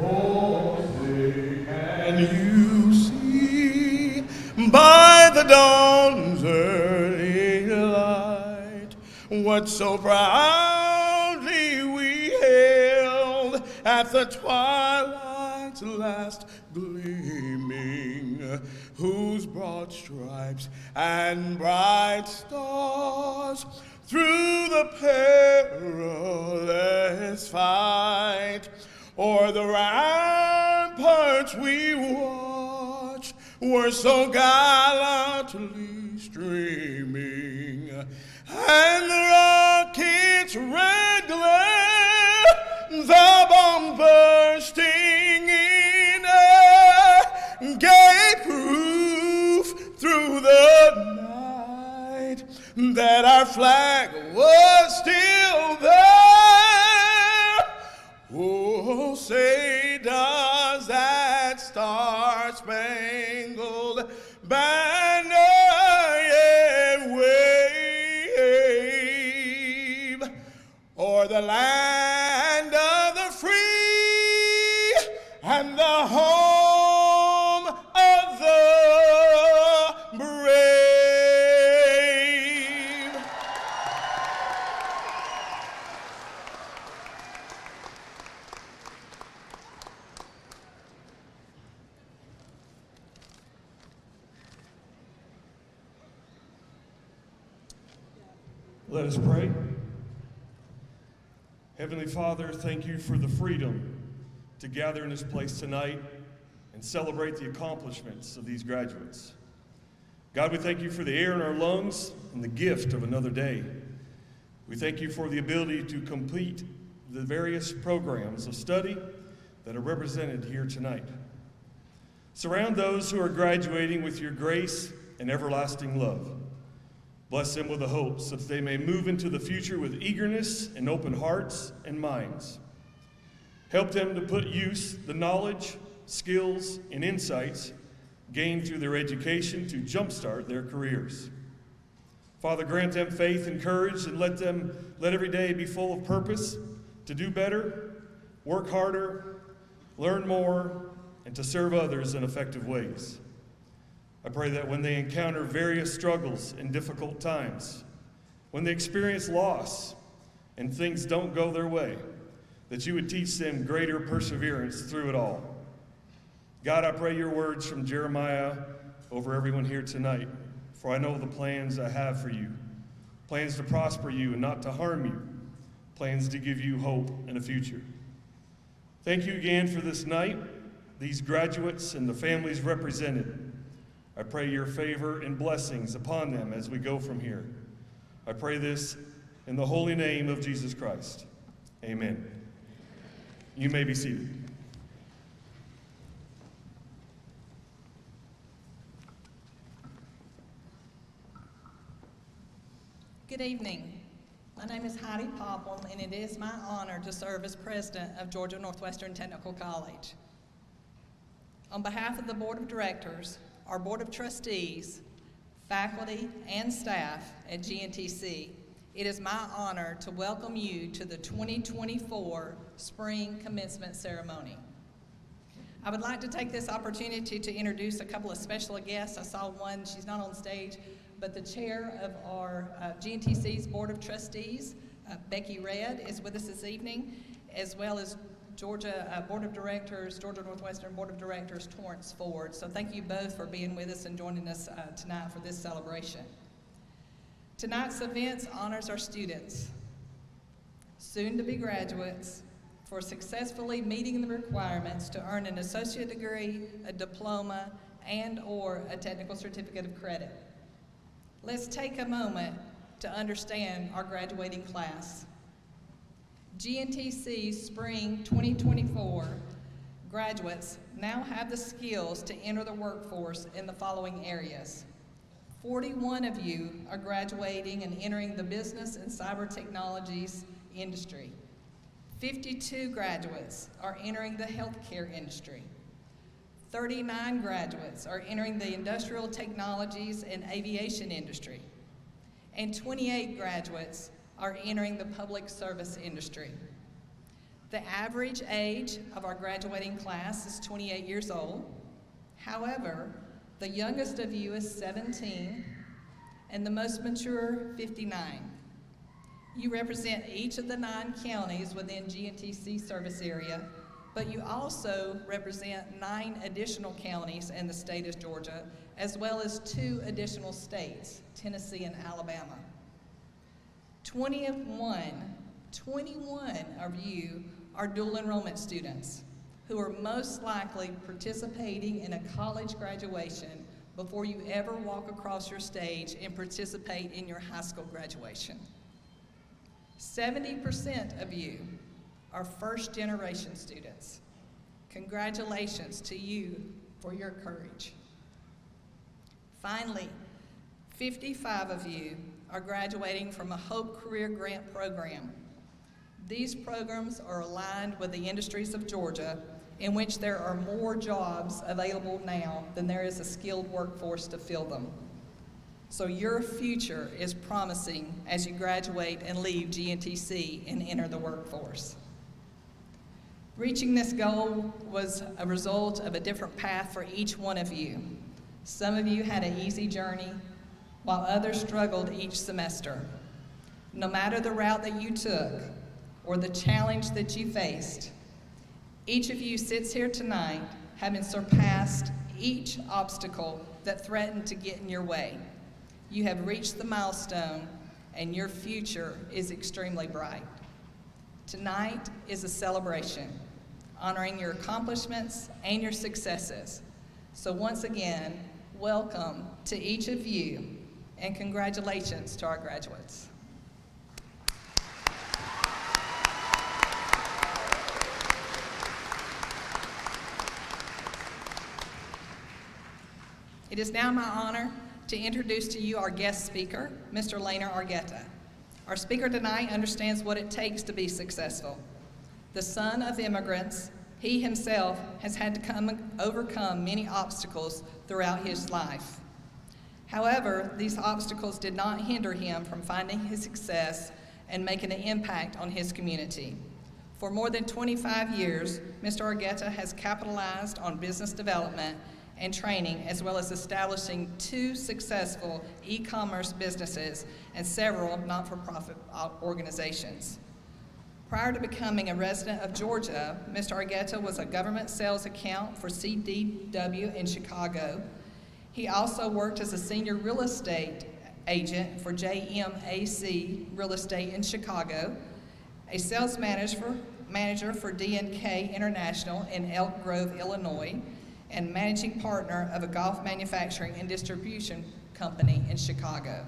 Oh, say can you see by the dawn's early light what so proudly we hailed at the twilight's last gleaming, whose broad stripes and bright stars through the perilous fight o'er the ramparts we watched were so gallantly streaming, and the rocket's red glare, the bomb bursting in air, gave proof through the night that our flag was still there. Oh, say does that star-spangled banner yet wave o'er the land of the free and the home of the brave. Let us pray. Heavenly Father, thank you for the freedom to gather in this place tonight and celebrate the accomplishments of these graduates. God, we thank you for the air in our lungs and the gift of another day. We thank you for the ability to complete the various programs of study that are represented here tonight. Surround those who are graduating with your grace and everlasting love. Bless them with a hope so that they may move into the future with eagerness and open hearts and minds. Help them to put use the knowledge, skills, and insights gained through their education to jumpstart their careers. Father, grant them faith and courage, and let every day be full of purpose to do better, work harder, learn more, and to serve others in effective ways. I pray that when they encounter various struggles and difficult times, when they experience loss and things don't go their way, that you would teach them greater perseverance through it all. God, I pray your words from Jeremiah over everyone here tonight, for I know the plans I have for you, plans to prosper you and not to harm you, plans to give you hope and a future. Thank you again for this night, these graduates and the families represented. I pray your favor and blessings upon them as we go from here. I pray this in the holy name of Jesus Christ. Amen. You may be seated. Good evening. My name is Heidi Popham, and it is my honor to serve as president of Georgia Northwestern Technical College. On behalf of the Board of Directors, our Board of Trustees, faculty, and staff at GNTC, it is my honor to welcome you to the 2024 Spring Commencement Ceremony. I would like to take this opportunity to introduce a couple of special guests. I saw one, she's not on stage, but the chair of our GNTC's Board of Trustees, Becky Redd, is with us this evening, as well as Georgia Board of Directors, Georgia Northwestern Board of Directors, Torrance Ford. So thank you both for being with us and joining us tonight for this celebration. Tonight's event honors our students, soon-to-be graduates, for successfully meeting the requirements to earn an associate degree, a diploma, and/or a technical certificate of credit. Let's take a moment to understand our graduating class. GNTC Spring 2024 graduates now have the skills to enter the workforce in the following areas. 41 of you are graduating and entering the business and cyber technologies industry. 52 graduates are entering the healthcare industry. 39 graduates are entering the industrial technologies and aviation industry. And 28 graduates are entering the public service industry. The average age of our graduating class is 28 years old. However, the youngest of you is 17, and the most mature, 59. You represent each of the 9 counties within GNTC service area, but you also represent 9 additional counties in the state of Georgia, as well as 2 additional states, Tennessee and Alabama. 21 of you are dual enrollment students who are most likely participating in a college graduation before you ever walk across your stage and participate in your high school graduation. 70% of you are first-generation students. Congratulations to you for your courage. Finally, 55 of you are graduating from a Hope Career Grant program. These programs are aligned with the industries of Georgia, in which there are more jobs available now than there is a skilled workforce to fill them. So your future is promising as you graduate and leave GNTC and enter the workforce. Reaching this goal was a result of a different path for each one of you. Some of you had an easy journey, while others struggled each semester. No matter the route that you took or the challenge that you faced, each of you sits here tonight having surpassed each obstacle that threatened to get in your way. You have reached the milestone, and your future is extremely bright. Tonight is a celebration, honoring your accomplishments and your successes. So once again, welcome to each of you, and congratulations to our graduates. It is now my honor to introduce to you our guest speaker, Mr. Laner Argueta. Our speaker tonight understands what it takes to be successful. The son of immigrants, he himself has had to overcome many obstacles throughout his life. However, these obstacles did not hinder him from finding his success and making an impact on his community. For more than 25 years, Mr. Argueta has capitalized on business development and training, as well as establishing 2 successful e-commerce businesses and several not-for-profit organizations. Prior to becoming a resident of Georgia, Mr. Argueta was a government sales account for CDW in Chicago. He also worked as a senior real estate agent for JMAC Real Estate in Chicago, a sales manager for D&K International in Elk Grove, Illinois, and managing partner of a golf manufacturing and distribution company in Chicago.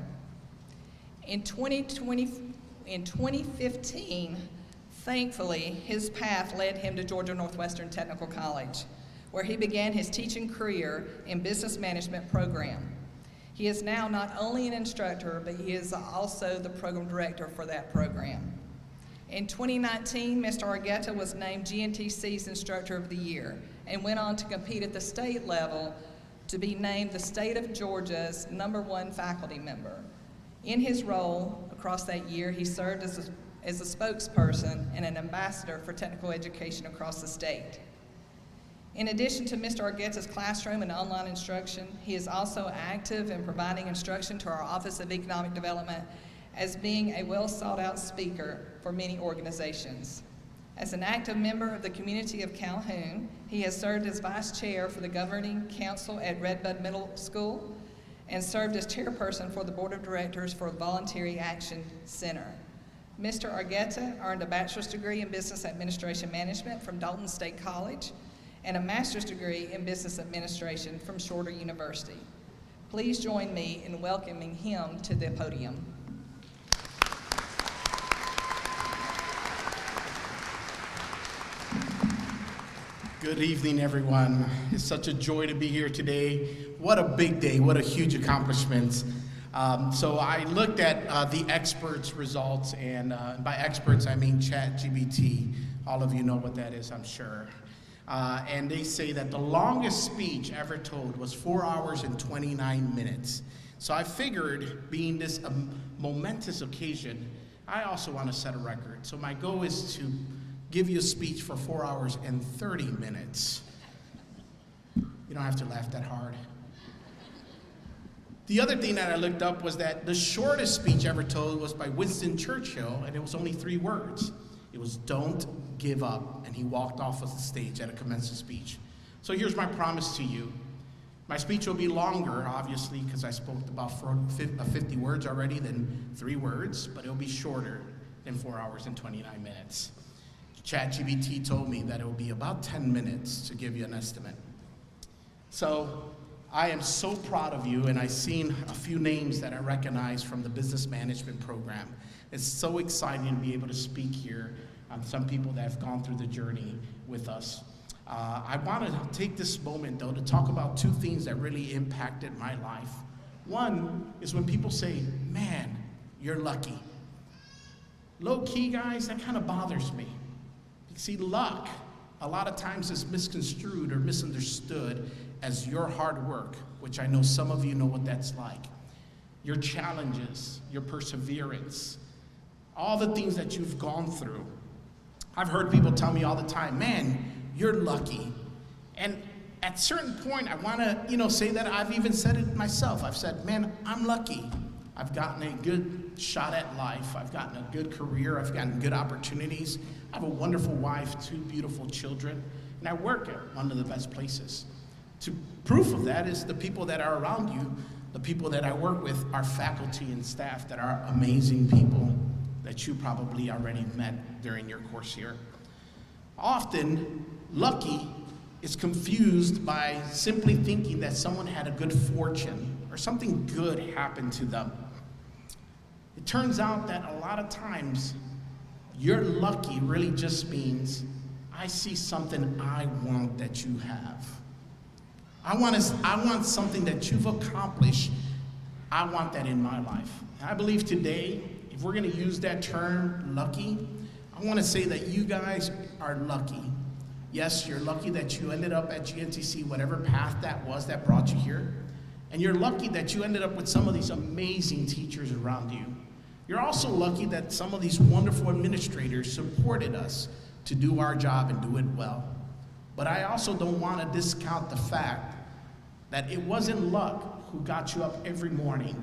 In 2015, thankfully, his path led him to Georgia Northwestern Technical College, where he began his teaching career in business management program. He is now not only an instructor, but he is also the program director for that program. In 2019, Mr. Argueta was named GNTC's Instructor of the Year and went on to compete at the state level to be named the state of Georgia's #1 faculty member. In his role across that year, he served as a spokesperson and an ambassador for technical education across the state. In addition to Mr. Argueta's classroom and online instruction, he is also active in providing instruction to our Office of Economic Development, as being a well-sought-out speaker for many organizations. As an active member of the community of Calhoun, he has served as vice chair for the governing council at Redbud Middle School and served as chairperson for the board of directors for Voluntary Action Center. Mr. Argueta earned a bachelor's degree in business administration management from Dalton State College and a master's degree in business administration from Shorter University. Please join me in welcoming him to the podium. Good evening, everyone. It's such a joy to be here today. What a big day, what a huge accomplishment. So I looked at the experts' results, and by experts I mean ChatGPT. All of you know what that is, I'm sure. And they say that the longest speech ever told was 4 hours and 29 minutes. So I figured, being this a momentous occasion, I also want to set a record. So my goal is to give you a speech for 4 hours and 30 minutes. You don't have to laugh that hard. The other thing that I looked up was that the shortest speech ever told was by Winston Churchill, and it was only 3 words. It was, "Don't give up," and he walked off of the stage at a commencement speech. So here's my promise to you. My speech will be longer, obviously, because I spoke about 50 words already than 3 words, but it'll be shorter than 4 hours and 29 minutes. ChatGPT told me that it will be about 10 minutes to give you an estimate. So I am so proud of you, and I've seen a few names that I recognize from the business management program. It's so exciting to be able to speak here on some people that have gone through the journey with us. I want to take this moment, though, to talk about 2 things that really impacted my life. One is when people say, "Man, you're lucky." Low key, guys, that kind of bothers me. You see, luck a lot of times is misconstrued or misunderstood as your hard work, which I know some of you know what that's like. Your challenges, your perseverance, all the things that you've gone through. I've heard people tell me all the time, "Man, you're lucky." And at a certain point, I want to, say that I've even said it myself. I've said, "Man, I'm lucky. I've gotten a good shot at life. I've gotten a good career. I've gotten good opportunities. I have a wonderful wife, 2 beautiful children, and I work at one of the best places." Proof of that is the people that are around you, the people that I work with, are faculty and staff that are amazing people that you probably already met during your course here. Often, lucky is confused by simply thinking that someone had a good fortune or something good happened to them. It turns out that a lot of times, you're lucky really just means, I see something I want that you have. I want something that you've accomplished. I want that in my life. And I believe today, if we're going to use that term, lucky, I want to say that you guys are lucky. Yes, you're lucky that you ended up at GNTC, whatever path that was that brought you here. And you're lucky that you ended up with some of these amazing teachers around you. You're also lucky that some of these wonderful administrators supported us to do our job and do it well. But I also don't want to discount the fact that it wasn't luck who got you up every morning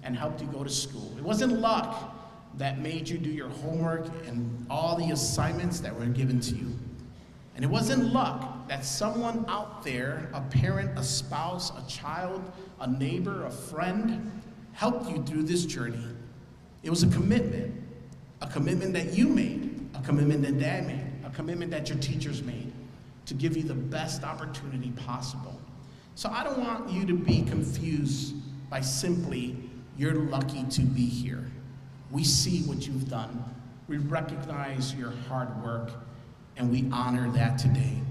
and helped you go to school. It wasn't luck that made you do your homework and all the assignments that were given to you. And it wasn't luck that someone out there, a parent, a spouse, a child, a neighbor, a friend, helped you through this journey. It was a commitment that you made, a commitment that Dad made, a commitment that your teachers made to give you the best opportunity possible. So I don't want you to be confused by simply, you're lucky to be here. We see what you've done. We recognize your hard work, and we honor that today.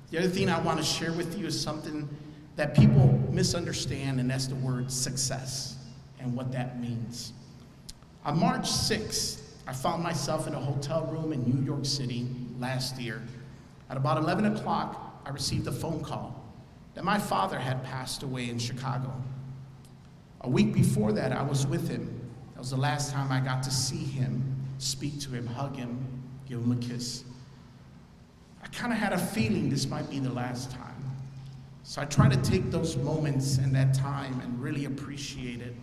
The other thing I want to share with you is something that people misunderstand, and that's the word success and what that means. On March 6th, I found myself in a hotel room in New York City last year. At about 11 o'clock, I received a phone call that my father had passed away in Chicago. A week before that, I was with him. That was the last time I got to see him, speak to him, hug him, give him a kiss. I kind of had a feeling this might be the last time. So I tried to take those moments and that time and really appreciate it.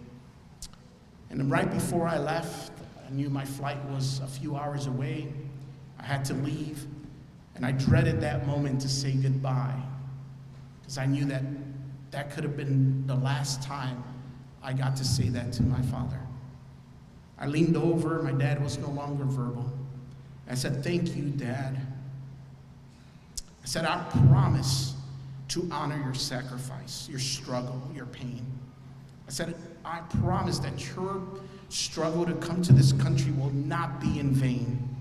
And then right before I left, I knew my flight was a few hours away. I had to leave, and I dreaded that moment to say goodbye, because I knew that that could have been the last time I got to say that to my father. I leaned over, my dad was no longer verbal. I said, "Thank you, Dad." I said, "I promise to honor your sacrifice, your struggle, your pain." I said, "I promise that your struggle to come to this country will not be in vain."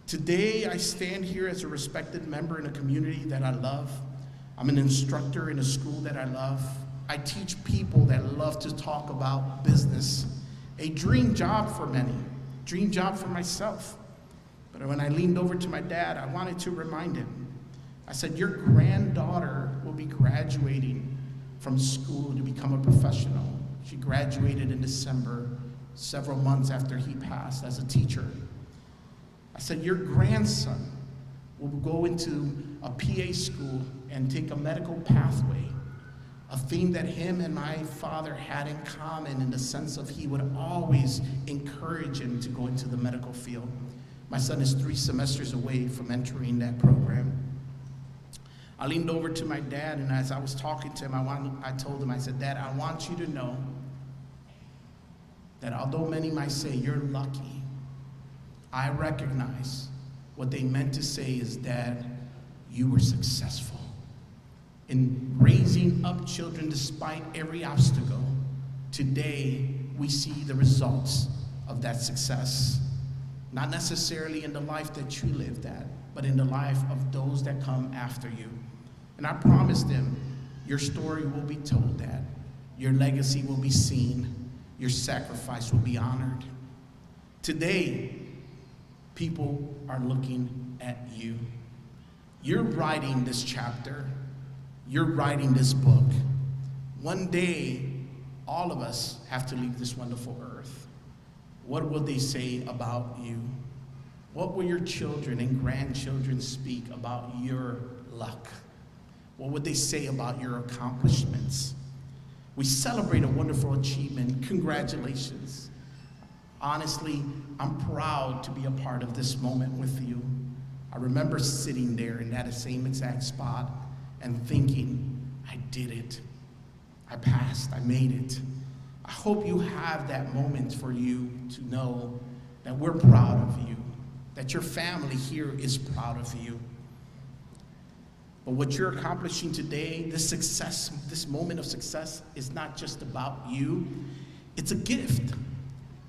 Today, I stand here as a respected member in a community that I love. I'm an instructor in a school that I love. I teach people that love to talk about business. A dream job for many, dream job for myself. But when I leaned over to my dad, I wanted to remind him. I said, "Your granddaughter will be graduating from school to become a professional." She graduated in December, several months after he passed as a teacher. I said, your grandson will go into a PA school and take a medical pathway, a theme that him and my father had in common in the sense of he would always encourage him to go into the medical field. My son is 3 semesters away from entering that program. I leaned over to my dad, and as I was talking to him, I told him, I said, Dad, I want you to know that although many might say you're lucky, I recognize what they meant to say is that you were successful in raising up children despite every obstacle. Today, we see the results of that success. Not necessarily in the life that you lived at, but in the life of those that come after you. And I promised them, your story will be told, Dad. Your legacy will be seen. Your sacrifice will be honored. Today, people are looking at you. You're writing this chapter. You're writing this book. One day, all of us have to leave this wonderful earth. What will they say about you? What will your children and grandchildren speak about your luck? What would they say about your accomplishments? We celebrate a wonderful achievement. Congratulations. Honestly, I'm proud to be a part of this moment with you. I remember sitting there in that same exact spot and thinking, I did it. I passed, I made it. I hope you have that moment for you to know that we're proud of you, that your family here is proud of you. But what you're accomplishing today, this success, this moment of success, is not just about you. It's a gift.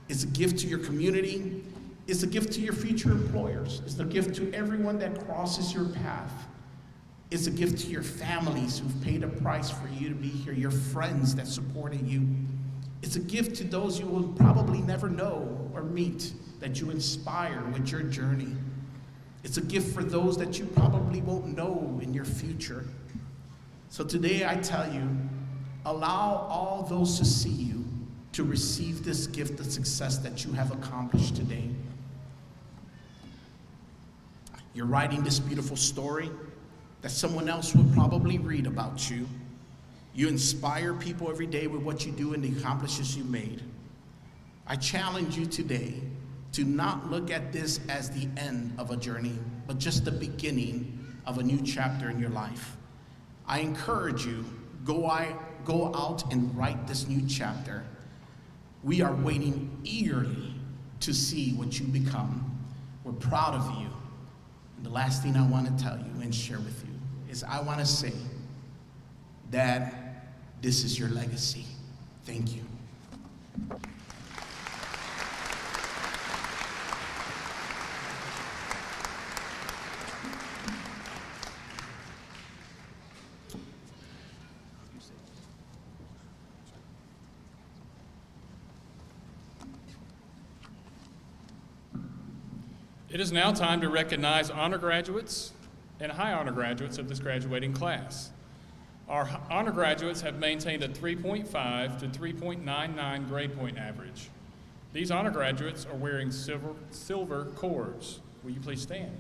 It's a gift to your community. It's a gift to your future employers. It's a gift to everyone that crosses your path. It's a gift to your families who've paid a price for you to be here, your friends that supported you. It's a gift to those you will probably never know or meet that you inspire with your journey. It's a gift for those that you probably won't know in your future. So today I tell you, allow all those to see you to receive this gift of success that you have accomplished today. You're writing this beautiful story that someone else would probably read about you. You inspire people every day with what you do and the accomplishments you made. I challenge you today to not look at this as the end of a journey, but just the beginning of a new chapter in your life. I encourage you, go out and write this new chapter. We are waiting eagerly to see what you become. We're proud of you. And the last thing I want to tell you and share with you is I want to say that this is your legacy. Thank you. It is now time to recognize honor graduates and high honor graduates of this graduating class. Our honor graduates have maintained a 3.5 to 3.99 grade point average. These honor graduates are wearing silver cords. Will you please stand?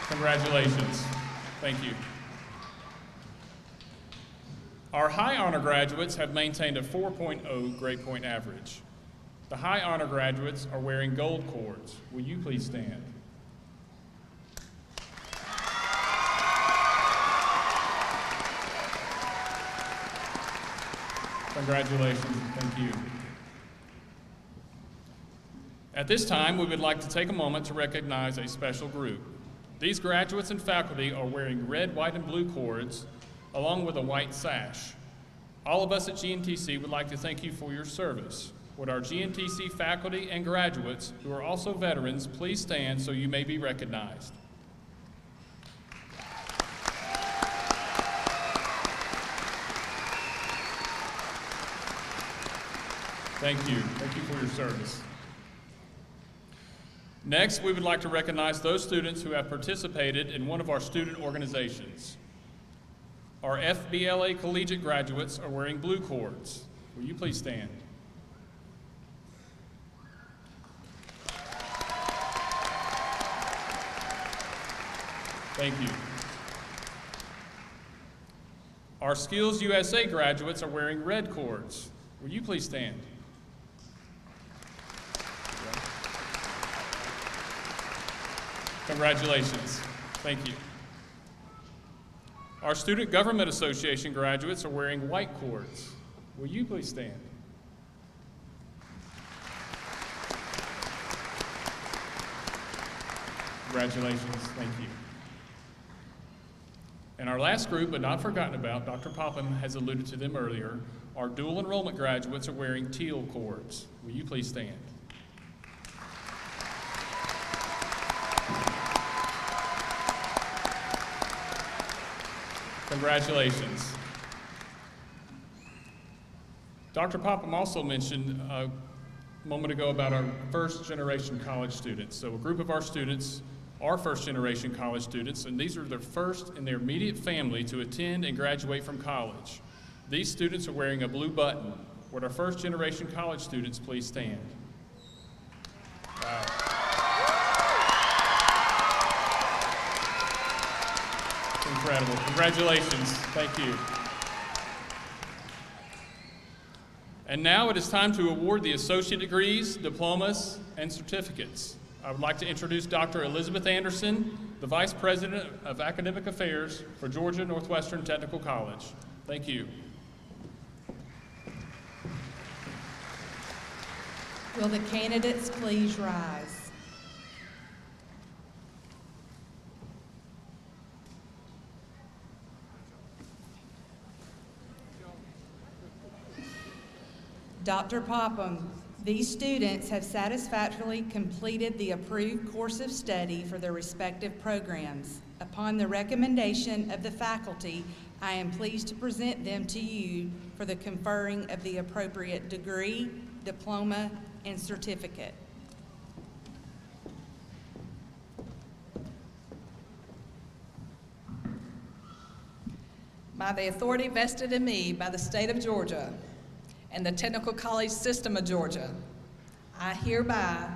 Congratulations. Thank you. Our high honor graduates have maintained a 4.0 grade point average. The high honor graduates are wearing gold cords. Will you please stand? Congratulations. Thank you. At this time, we would like to take a moment to recognize a special group. These graduates and faculty are wearing red, white, and blue cords, along with a white sash. All of us at GNTC would like to thank you for your service. Would our GNTC faculty and graduates, who are also veterans, please stand so you may be recognized. Thank you. Thank you for your service. Next, we would like to recognize those students who have participated in one of our student organizations. Our FBLA collegiate graduates are wearing blue cords. Will you please stand? Thank you. Our Skills USA graduates are wearing red cords. Will you please stand? Congratulations. Thank you. Our Student Government Association graduates are wearing white cords. Will you please stand? Congratulations. Thank you. And our last group, but not forgotten about, Dr. Popham has alluded to them earlier, our dual enrollment graduates are wearing teal cords. Will you please stand? Congratulations. Dr. Popham also mentioned a moment ago about our first generation college students. So a group of our students are first generation college students, and these are the first in their immediate family to attend and graduate from college. These students are wearing a blue button. Would our first generation college students please stand? Wow. Incredible. Congratulations. Thank you. And now it is time to award the associate degrees, diplomas, and certificates. I would like to introduce Dr. Elizabeth Anderson, the Vice President of Academic Affairs for Georgia Northwestern Technical College. Thank you. Will the candidates please rise? Dr. Popham, these students have satisfactorily completed the approved course of study for their respective programs. Upon the recommendation of the faculty, I am pleased to present them to you for the conferring of the appropriate degree, diploma, and certificate. By the authority vested in me by the state of Georgia and the Technical College System of Georgia, I hereby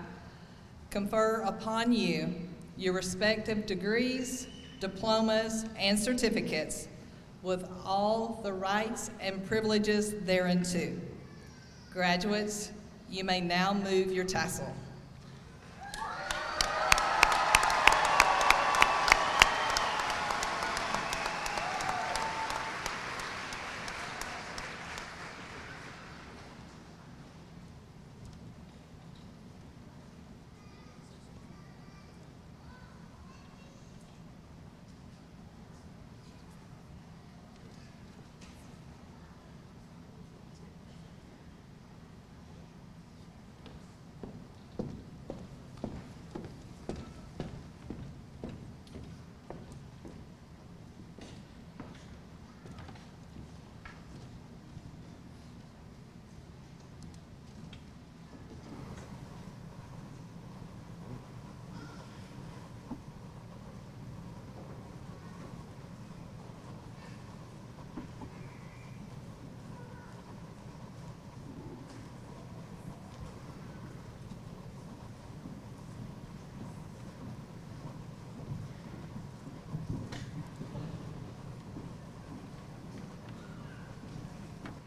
confer upon you your respective degrees, diplomas, and certificates with all the rights and privileges thereunto. Graduates, you may now move your tassel.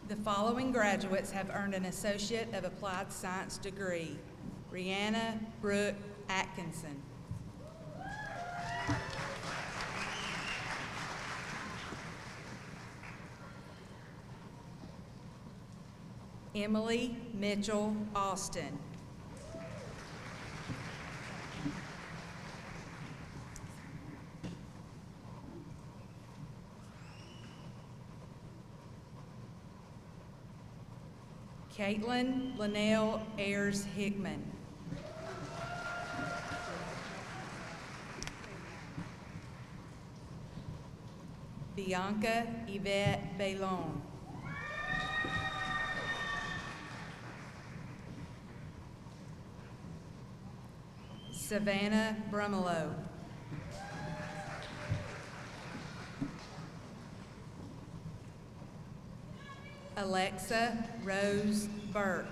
The following graduates have earned an Associate of Applied Science degree. Rihanna Brooke Atkinson. Emily Mitchell Austin. Caitlin Linnell Ayers Hickman. Bianca Yvette Bailon. Savannah Brumelo. Alexa Rose Burke.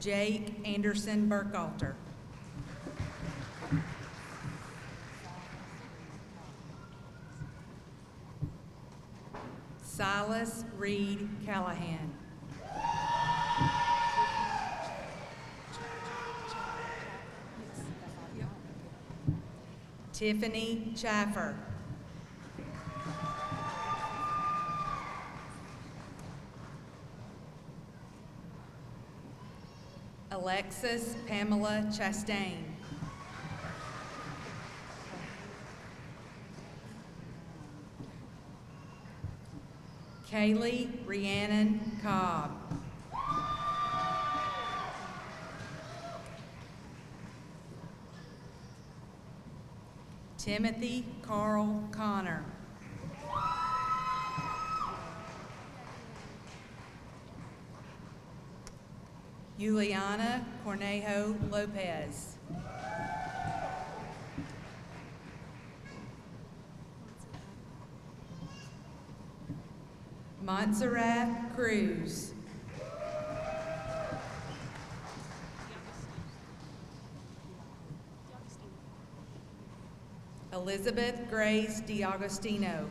Jake Anderson Burkhalter. Silas Reed Callahan. Tiffany Chaffer. Alexis Pamela Chastain. Kaylee Rhiannon Cobb. Timothy Carl Connor. Juliana Cornejo Lopez. Montserrat Cruz. Elizabeth Grace DiAgostino.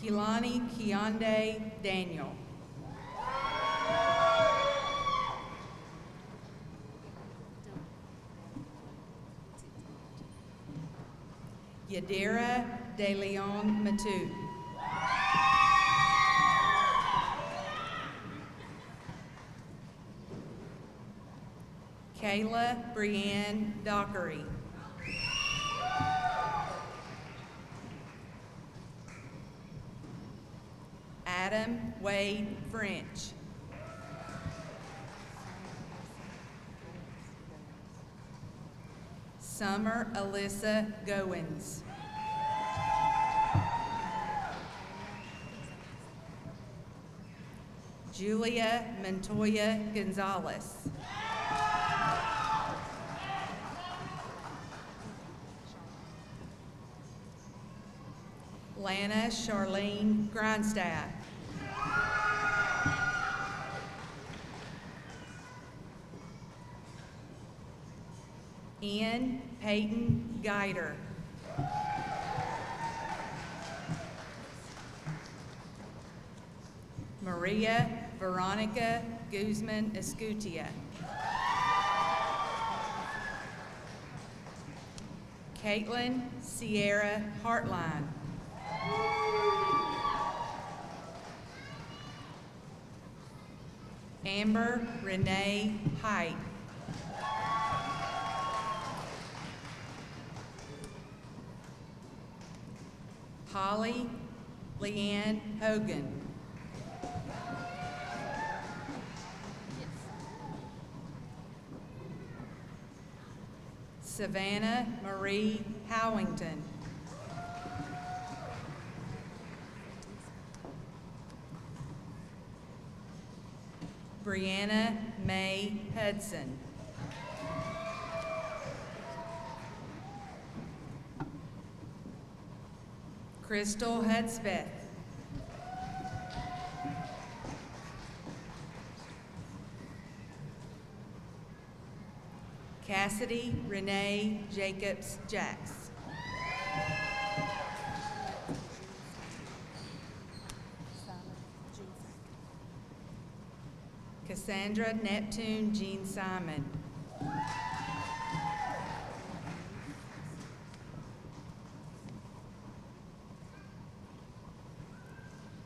Kilani Kionde Daniel. Yadira De Leon Matu. Kayla Brianne Dockery. Adam Wade French. Summer Alyssa Goins. Julia Montoya Gonzalez. Lana Charlene Grindstaff. Ian Peyton Guider. Maria Veronica Guzman Escutia. Caitlin Sierra Hartline. Amber Renee Height. Holly Leanne Hogan. Savannah Marie Howington. Brianna Mae Hudson. Crystal Hudspeth. Cassidy Renee Jacobs Jacks. Cassandra Neptune Jean Simon.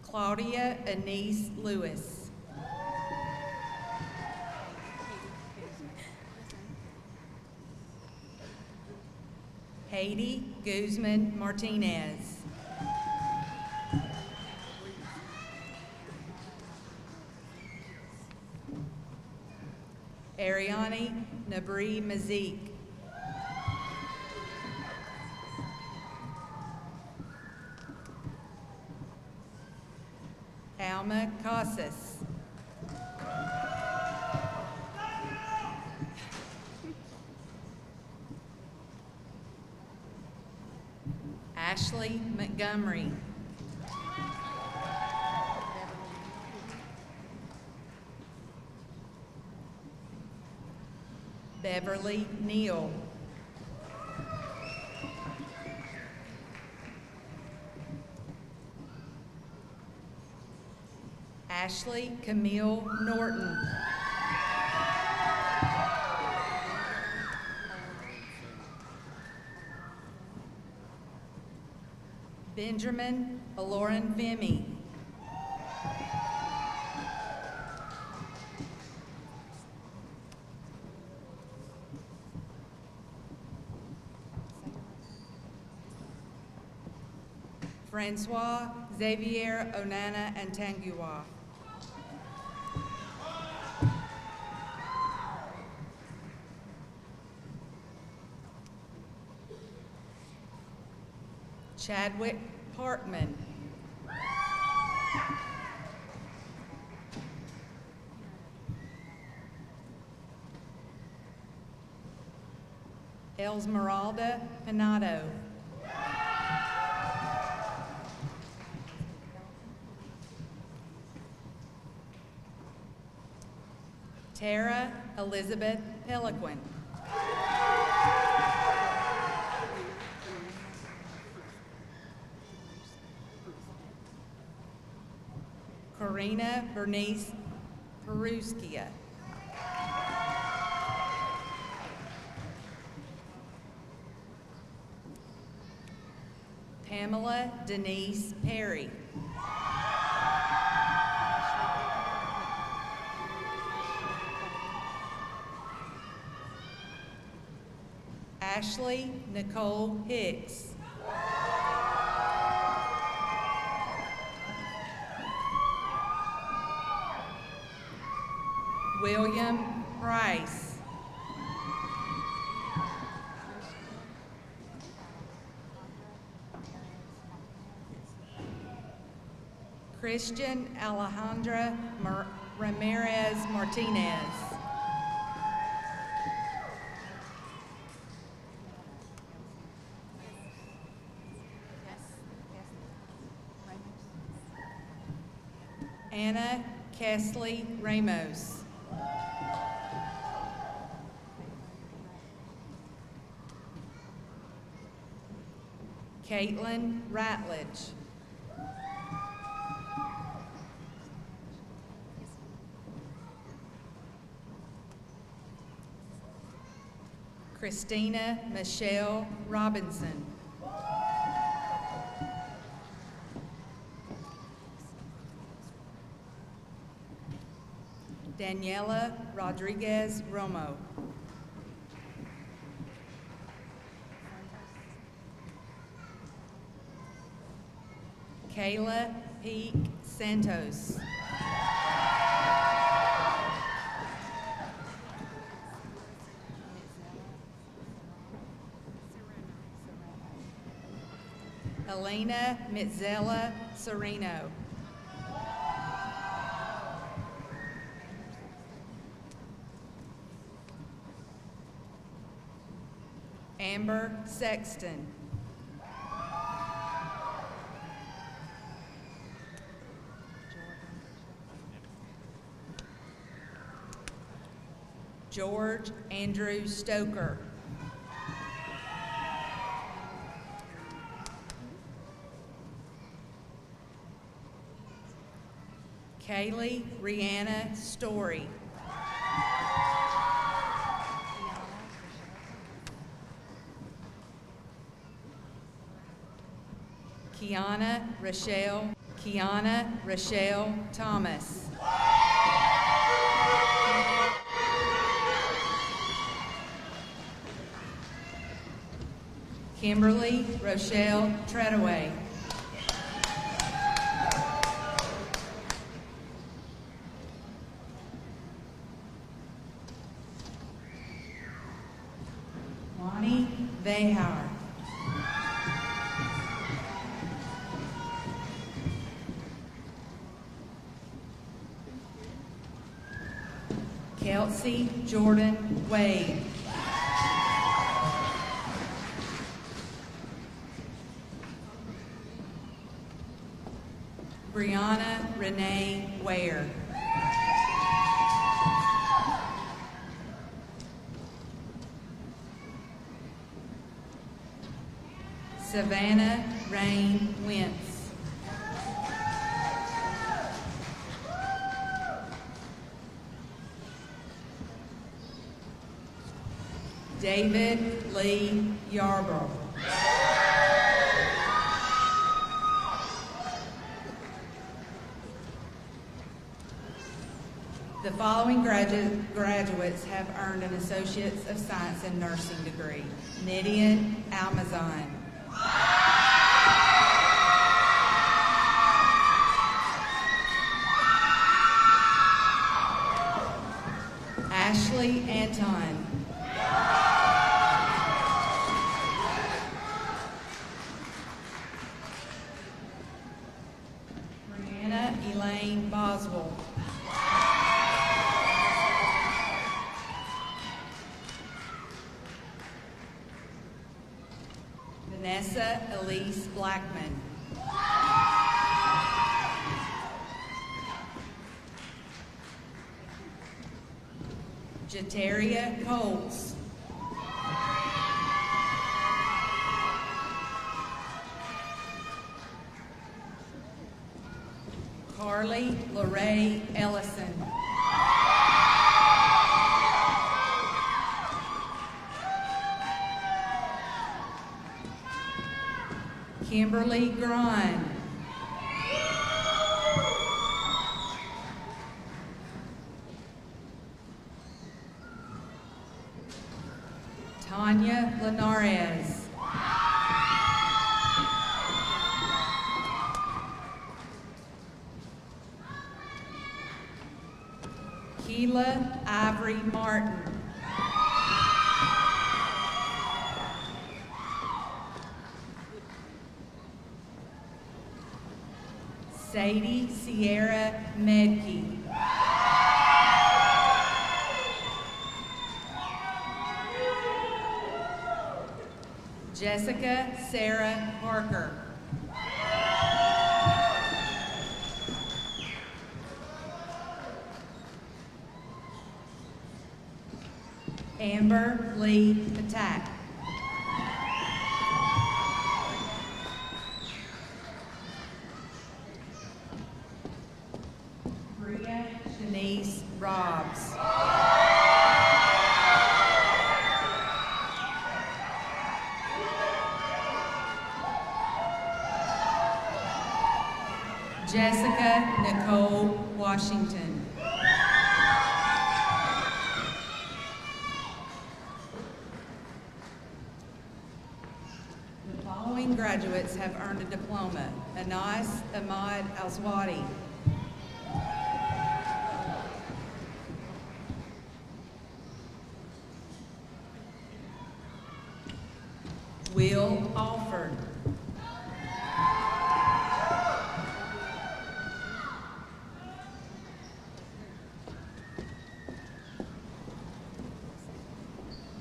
Claudia Anise Lewis. Haiti Guzman Martinez. Ariani Nabri Mazik. Alma Casas. Ashley Montgomery. Beverly Neal. Ashley Camille Norton. Benjamin Aloran Vimy. Francois Xavier Onana Antangua. Chadwick Parkman. Elsmeralda Panado. Tara Elizabeth Peliquin. Karina Bernice Peruskia. Pamela Denise Perry. Ashley Nicole Hicks. William Price. Christian Alejandra Ramirez Martinez. Anna Kesley Ramos. Caitlin Ratledge. Christina Michelle Robinson. Daniela Rodriguez Romo. Kayla Peak Santos. Elena Mitzella Sereno. Amber Sexton. George Andrew Stoker. Kaylee Rihanna Story. Kiana Rochelle Thomas. Kimberly Rochelle Treadaway. Lonnie Vehar. Kelsey Jordan Wade. Brianna Renee Ware. Savannah Rain Wentz. David Lee Yarborough. The following graduates have earned an Associates of Science in Nursing degree. Nidian Almazan. Ashley Anton. Brianna Elaine Boswell. Vanessa Elise Blackman. Jeteria Coles. Carly Lorraine Ellison. Kimberly Grun. Tanya Linares. Keela Ivory Martin. Sadie Sierra Medke. Jessica Sarah Parker. Amber Lee Patak. Bria Denise Robs. Jessica Nicole Washington. The following graduates have earned a diploma. Anas Ahmad Alswadi. Will Alford.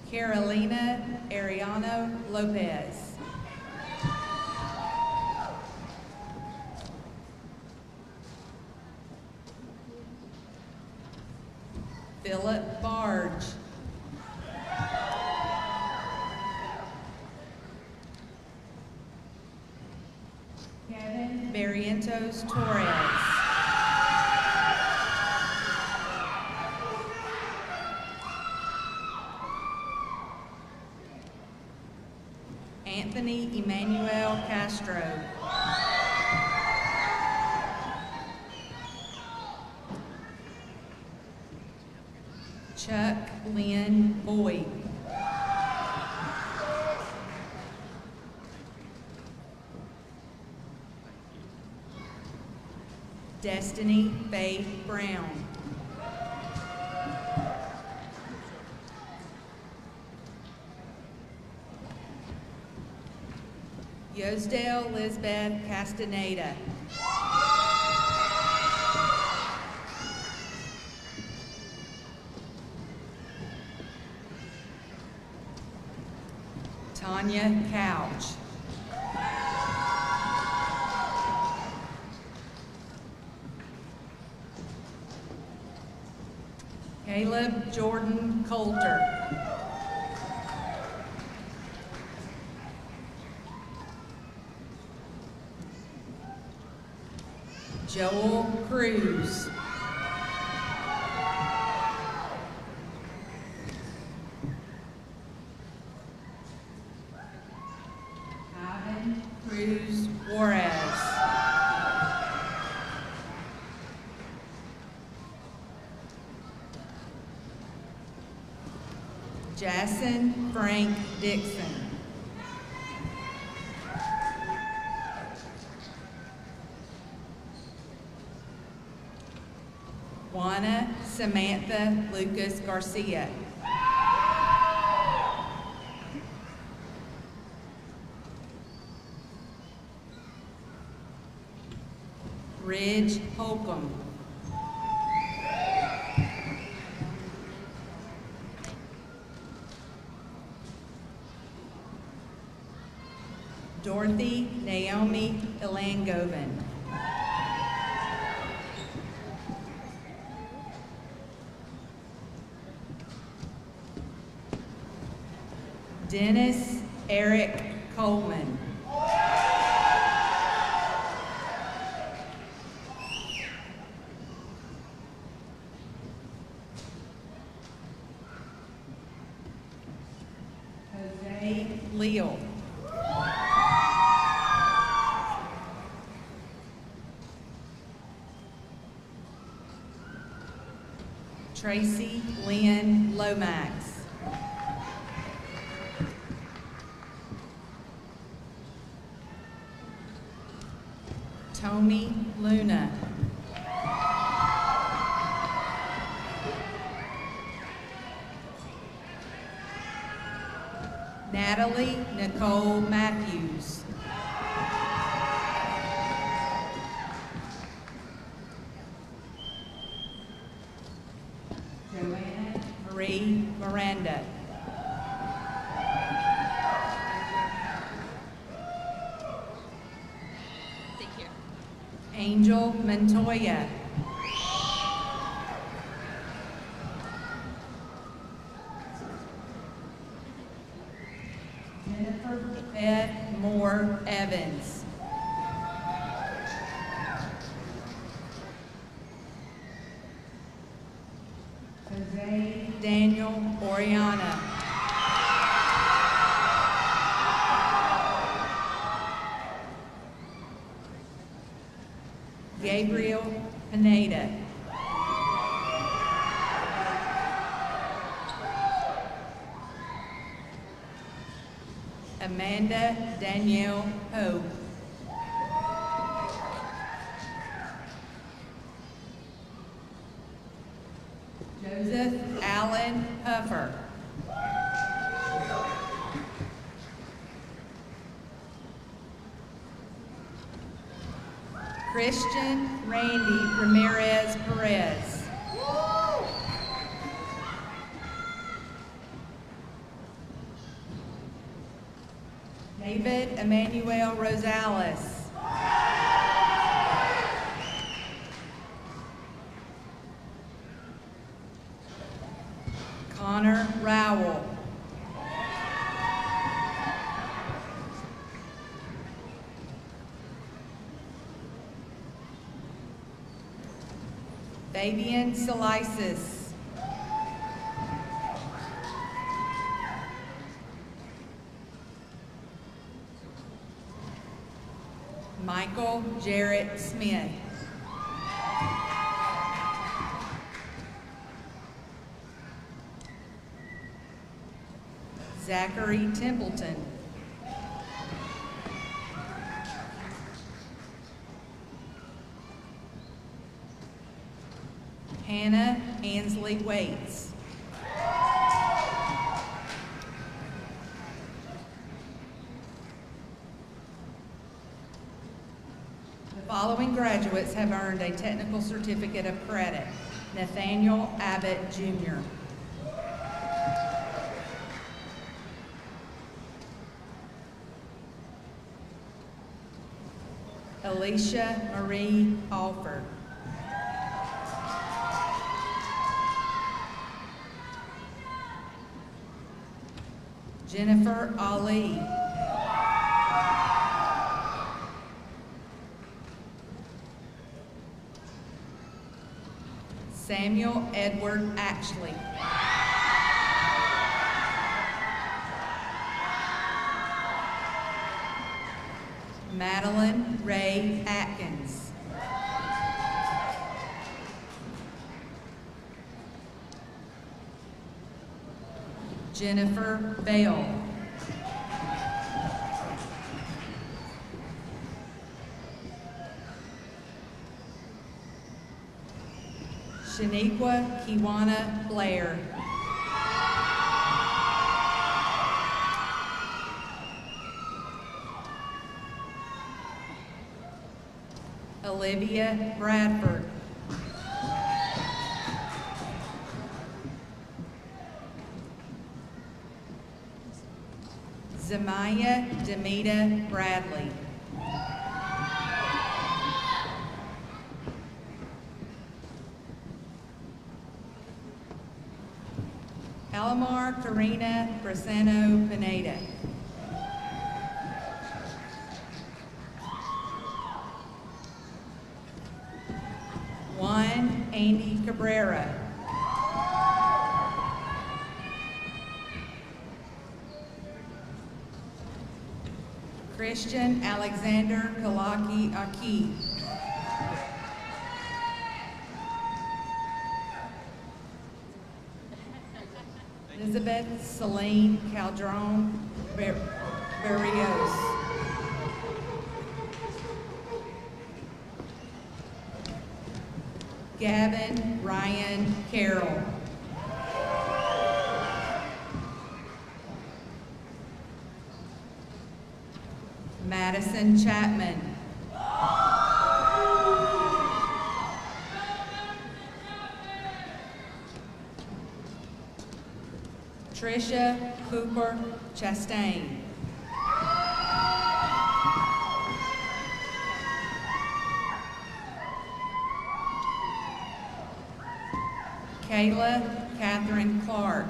Carolina Ariano Lopez. Philip Barge. Kevin Barrientos Torres. Anthony Emmanuel Castro. Chuck Lynn Boyd. Destiny Faith Brown. Yosdale Lisbeth Castaneda. Tanya Couch. Caleb Jordan Coulter. Joel Cruz. Ivan Cruz Juarez. Jason Frank Dixon. Juana Samantha Lucas Garcia. Ridge Holcomb. Dorothy Naomi Elangovan. Dennis Eric Coleman. Jose Leal. Tracy Lynn Lomax. Tony Luna. Natalie Nicole Matthews. Joanna Marie Miranda. Thank you. Angel Montoya. Jennifer Beth Moore Evans. Jose Daniel Oriana. Gabriel Pineda. Amanda Danielle Ho. Joseph Allen Huffer. Christian Randy Ramirez Perez. David Emmanuel Rosales. Connor Rowell. Fabian Solisis. Michael Jarrett Smith. Zachary Templeton. Hannah Ansley Waits. The following graduates have earned a technical certificate of credit. Nathaniel Abbott, Jr. Alicia Marie Alford. Jennifer Ali. Samuel Edward Ashley. Madeline Ray Atkins. Jennifer Bell. Shaniqua Kiwana Blair. Olivia Bradford. Zamaya Demita Bradley. Alamar Karina Brisano Pineda. Juan Andy Cabrera. Christian Alexander Kalaki Aki. Elizabeth Celine Calderon Barrios. Gavin Ryan Carroll. Madison Chapman. Tricia Cooper Chastain. Kayla Catherine Clark.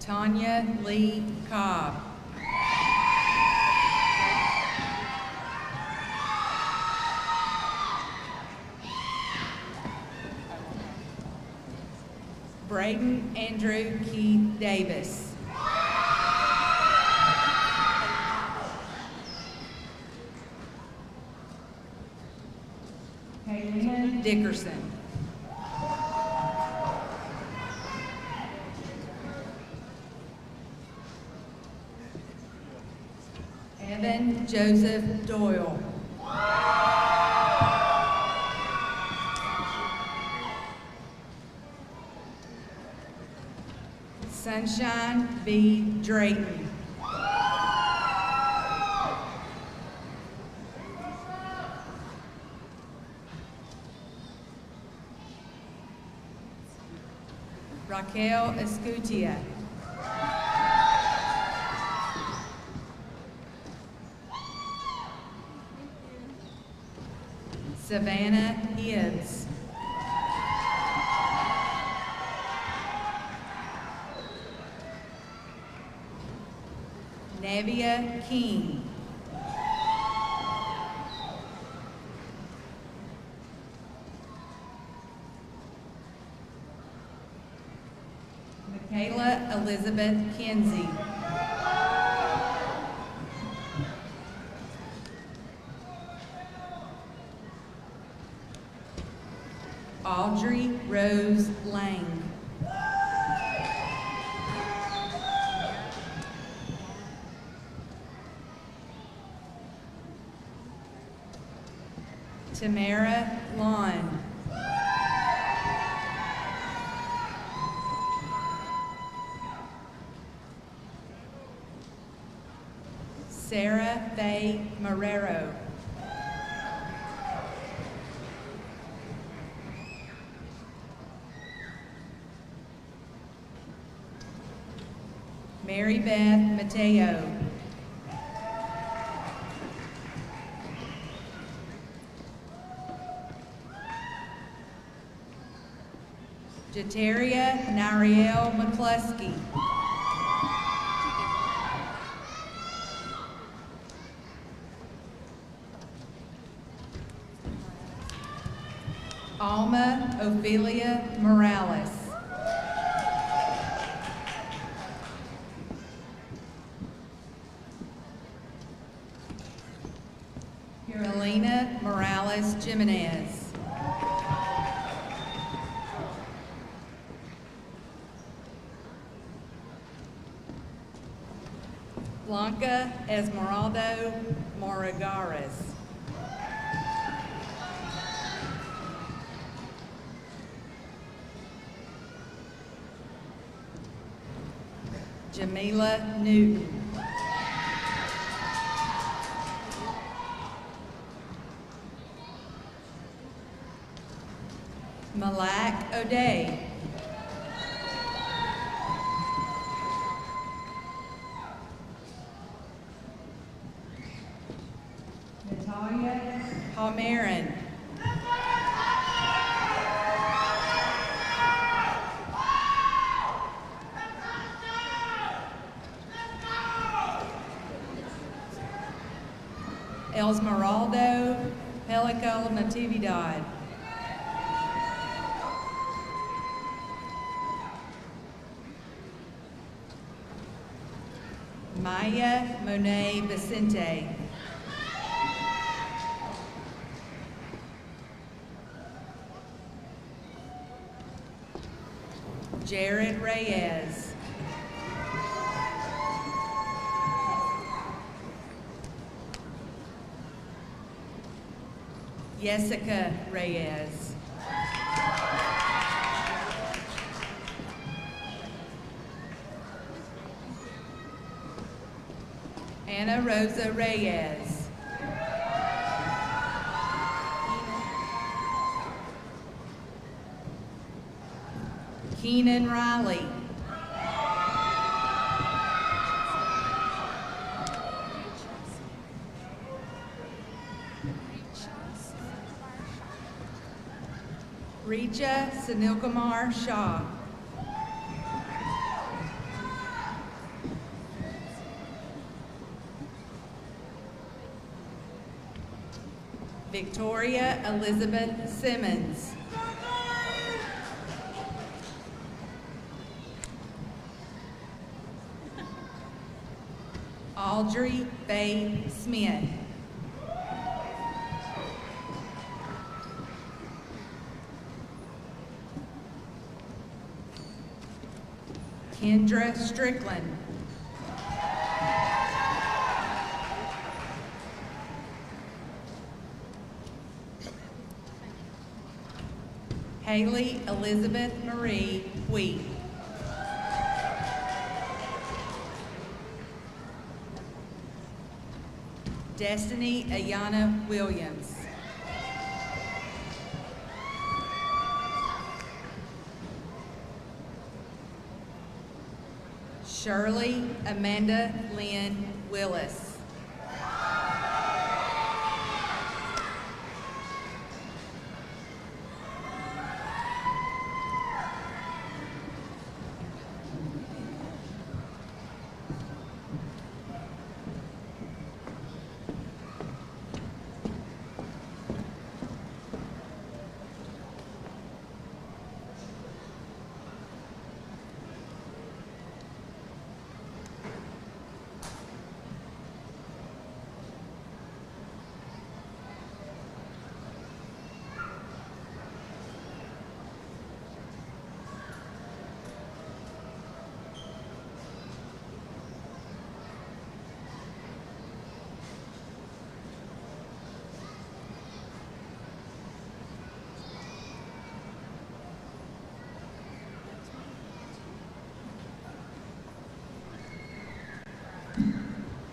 Tanya Lee Cobb. Braden Andrew Keith Davis. Kaylina Dickerson. Evan Joseph Doyle. Sunshine B. Drayton. Raquel Escutia. Savannah Hibbs. Nevia King. Michaela Elizabeth Kinsey. Audrey Rose Lang. Tamara Lon. Sarah Faye Marrero. Mary Beth Mateo. Jeteria Nariel McCluskey. Alma Ophelia Morales. Carolina Morales Jimenez. Blanca Esmeraldo Moragares. Jamila Newton. Malak O'Day. Natalia Palmerin. Esmeraldo Pelico Natividad. Maya Monet Vicente. Jared Reyes. Jessica Reyes. Ana Rosa Reyes. Keenan Riley. Richa Sunilkumar Shah. Victoria Elizabeth Simmons. Audrey Faye Smith. Kendra Strickland. Haley Elizabeth Marie Wheat. Destiny Ayana Williams. Shirley Amanda Lynn Willis.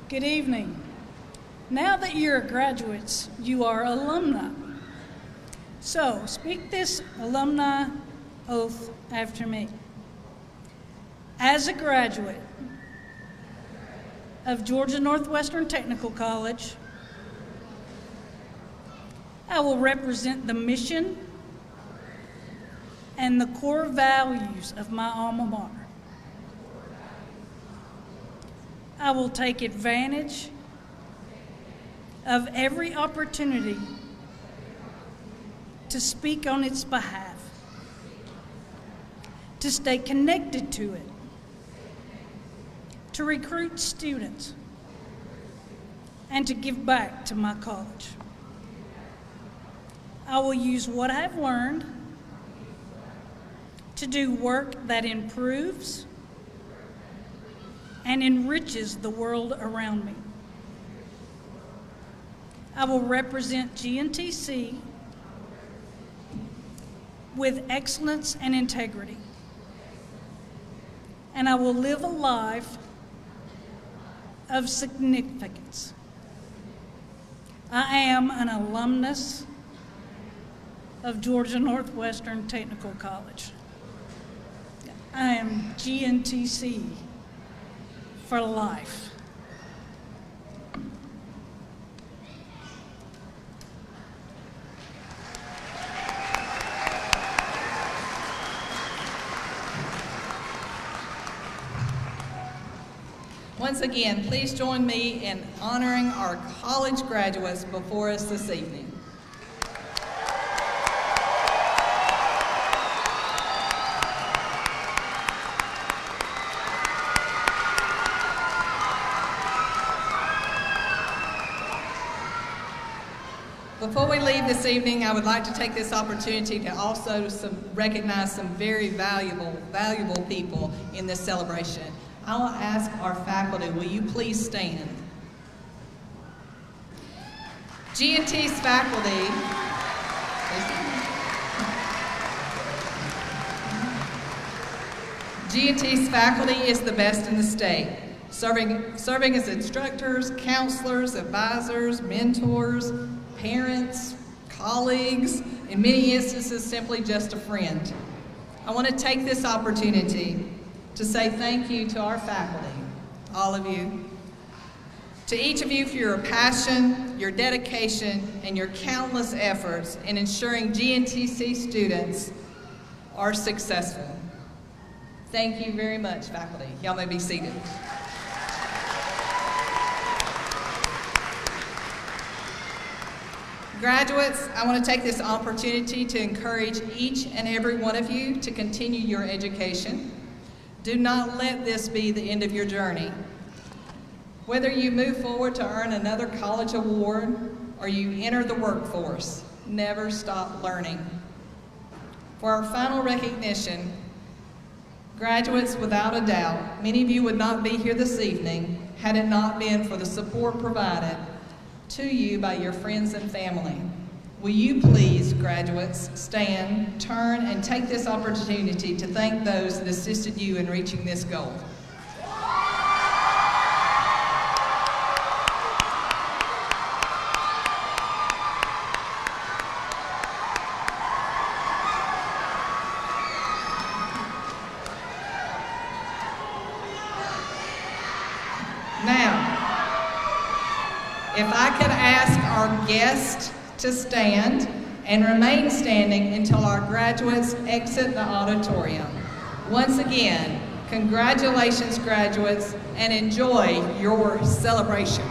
Good evening. Now that you're graduates, you are alumni. So speak this alumni oath after me. As a graduate, of Georgia Northwestern Technical College. I will represent the mission and the core values of my alma mater. I will take advantage of every opportunity to speak on its behalf, to stay connected to it, to recruit students, and to give back to my college. I will use what I've learned to do work that improves and enriches the world around me. I will represent GNTC with excellence and integrity. And I will live a life of significance. I am an alumnus of Georgia Northwestern Technical College. I am GNTC for life. Once again, please join me in honoring our college graduates before us this evening. Before we leave this evening, I would like to take this opportunity to also recognize some very valuable people in this celebration. I will ask our faculty, will you please stand? GNT's faculty, GNT's faculty is the best in the state, serving as instructors, counselors, advisors, mentors, parents, colleagues, in many instances, simply just a friend. I want to take this opportunity to say thank you to our faculty, all of you, to each of you for your passion, your dedication, and your countless efforts in ensuring GNTC students are successful. Thank you very much, faculty. Y'all may be seated. Graduates, I want to take this opportunity to encourage each and every one of you to continue your education. Do not let this be the end of your journey. Whether you move forward to earn another college award or you enter the workforce, never stop learning. For our final recognition, graduates, without a doubt, many of you would not be here this evening had it not been for the support provided to you by your friends and family. Will you please, graduates, stand, turn, and take this opportunity to thank those that assisted you in reaching this goal. Now, if I could ask our guests to stand and remain standing until our graduates exit the auditorium. Once again, congratulations, graduates, and enjoy your celebration.